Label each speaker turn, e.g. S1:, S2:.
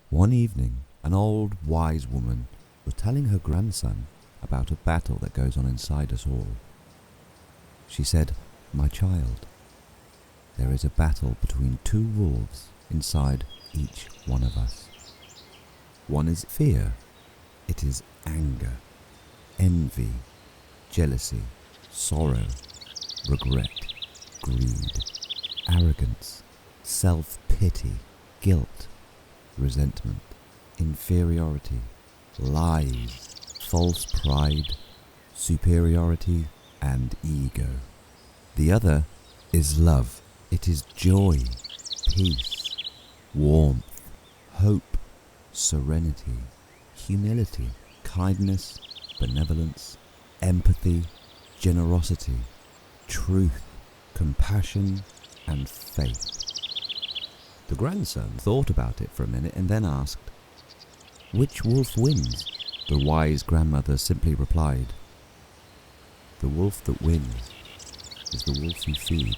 S1: One evening, an old wise woman was telling her grandson about a battle that goes on inside us all. She said, "My child, there is a battle between two wolves inside each one of us. One is fear. It is anger, envy, jealousy, sorrow, regret, greed, arrogance, self-pity, guilt, resentment, inferiority, lies, false pride, superiority, and ego. The other is love. It is joy, peace, warmth, hope, serenity, humility, kindness, benevolence, empathy, generosity, truth, compassion, and faith." The grandson thought about it for a minute and then asked, "Which wolf wins?" The wise grandmother simply replied, "The wolf that wins is the wolf you feed."